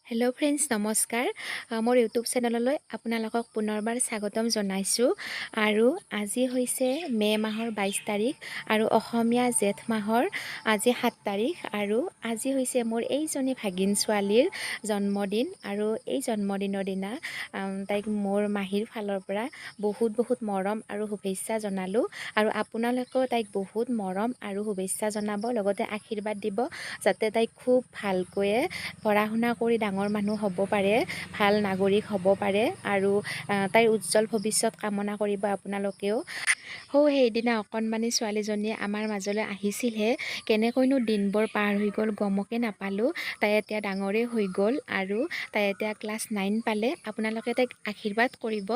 Hello' friends, নমস্কাৰ। মোৰ YouTube চেনেললৈ আপোনালোকক পুনৰবাৰ স্বাগতম জনাইছোঁ। আৰু আজি হৈছে মে' মাহৰ 22 তাৰিখ আৰু অসমীয়া জেঠ মাহৰ আজি 7 তাৰিখ। আৰু আজি হৈছে মোৰ এইজনী ভাগিন ছোৱালীৰ জন্মদিন। আৰু এই জন্মদিনৰ দিনা তাইক মোৰ মাহীৰ ফালৰ পৰা বহুত মৰম আৰু শুভেচ্ছা জনালোঁ। আৰু আপোনালোকেও তাইক বহুত মৰম আৰু শুভেচ্ছা জনাব, লগতে আশীৰ্বাদ দিব যাতে তাইক খুব ভালকৈয়ে পঢ়া শুনা কৰি ডাঙৰ মানুহ হ'ব পাৰে, ভাল নাগৰিক হ'ব পাৰে। আৰু তাইৰ উজ্জ্বল ভৱিষ্যত কামনা কৰিব আপোনালোকেও। সেইদিনা অকণমানি ছোৱালীজনীয়ে আমাৰ মাজলৈ আহিছিলহে, কেনেকৈনো দিনবোৰ পাৰ হৈ গ'ল গমকে নাপালোঁ। তাই এতিয়া ডাঙৰেই হৈ গ'ল আৰু তাই এতিয়া ক্লাছ 9 পালে। আপোনালোকে তাইক আশীৰ্বাদ কৰিব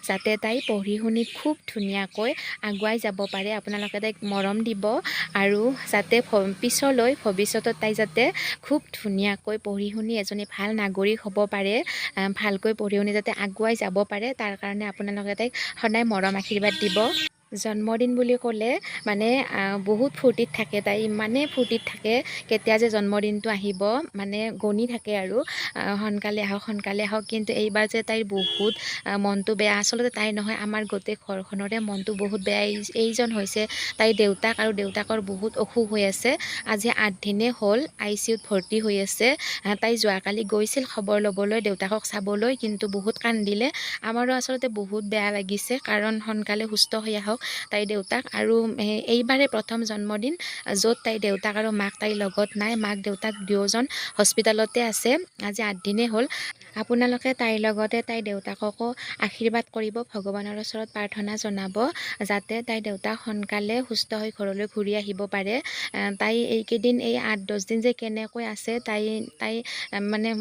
যাতে তাই পঢ়ি শুনি খুব ধুনীয়াকৈ আগুৱাই যাব পাৰে। আপোনালোকে তাইক মৰম দিব আৰু যাতে পিছলৈ ভৱিষ্যতত তাই যাতে খুব ধুনীয়াকৈ পঢ়ি শুনি এজনী ভাল নাগৰিক হ'ব পাৰে, ভালকৈ পঢ়ি শুনি যাতে আগুৱাই যাব পাৰে, তাৰ কাৰণে আপোনালোকে তাইক সদায় মৰম আশীৰ্বাদ দিব। জন্মদিন বুলি ক'লে মানে বহুত ফূৰ্তিত থাকে তাই, ইমানেই ফূৰ্তিত থাকে কেতিয়া যে জন্মদিনটো আহিব মানে গণি থাকে আৰু সোনকালে আহক। কিন্তু এইবাৰ যে তাইৰ বহুত মনটো বেয়া। আচলতে তাই নহয়, আমাৰ গোটেই ঘৰখনৰে মনটো বহুত বেয়া। এইজন হৈছে তাইৰ দেউতাক, আৰু দেউতাকৰ বহুত অসুখ হৈ আছে। আজি 8 দিনে হ'ল ICUত ভৰ্তি হৈ আছে। তাই যোৱাকালি গৈছিল খবৰ ল'বলৈ, দেউতাকক চাবলৈ, কিন্তু বহুত কান্দিলে। আমাৰো আচলতে বহুত বেয়া লাগিছে, কাৰণ সোনকালে সুস্থ হৈ আহক তাইৰ দেউতাক। আৰু এইবাৰে প্ৰথম জন্মদিন য'ত তাইৰ দেউতাক আৰু মাক তাইৰ লগত নাই। মাক দেউতাক দুয়োজন হস্পিটেলতে আছে। আজি 8 দিনে হ'ল। আপোনালোকে তাইৰ লগতে তাইৰ দেউতাককো আশীৰ্বাদ কৰিব, ভগৱানৰ ওচৰত প্ৰাৰ্থনা জনাব যাতে তাইৰ দেউতাক সোনকালে সুস্থ হৈ ঘৰলৈ ঘূৰি আহিব পাৰে। তাই এইকেইদিন এই 8-10 দিন যে কেনেকৈ আছে তাই মানে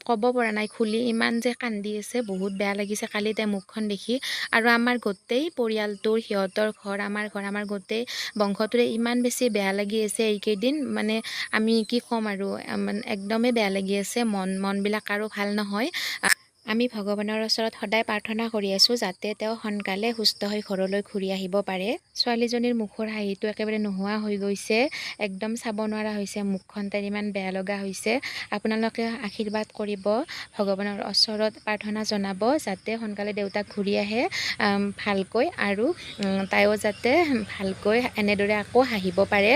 ক'ব পৰা নাই খুলি, ইমান যে কান্দি আছে, বহুত বেয়া লাগিছে কালি তাই মুখখন দেখি। আৰু আমাৰ গোটেই পৰিয়ালটোৰ, সিহঁতৰ ঘৰ, আমাৰ গোটেই বংশটোৰে ইমান বেছি বেয়া লাগি আছে এইকেইদিন, মানে আমি কি ক'ম আৰু, একদমেই বেয়া লাগি আছে। মনবিলাক কাৰো ভাল নহয়। আমি ভগৱানৰ ওচৰত সদায় প্ৰাৰ্থনা কৰি আছোঁ যাতে তেওঁ সোনকালে সুস্থ হৈ ঘৰলৈ ঘূৰি আহিব পাৰে। ছোৱালীজনীৰ মুখৰ হাঁহিটো একেবাৰে নোহোৱা হৈ গৈছে, একদম চাব নোৱাৰা হৈছে মুখখন, তাইৰ ইমান বেয়া লগা হৈছে। আপোনালোকে আশীৰ্বাদ কৰিব, ভগৱানৰ ওচৰত প্ৰাৰ্থনা জনাব যাতে সোনকালে দেউতাক ঘূৰি আহে ভালকৈ, আৰু তাইও যাতে ভালকৈ এনেদৰে আকৌ হাঁহিব পাৰে।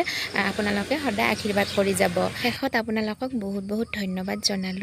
আপোনালোকে সদায় আশীৰ্বাদ কৰি যাব। শেষত আপোনালোকক বহুত ধন্যবাদ জনালোঁ।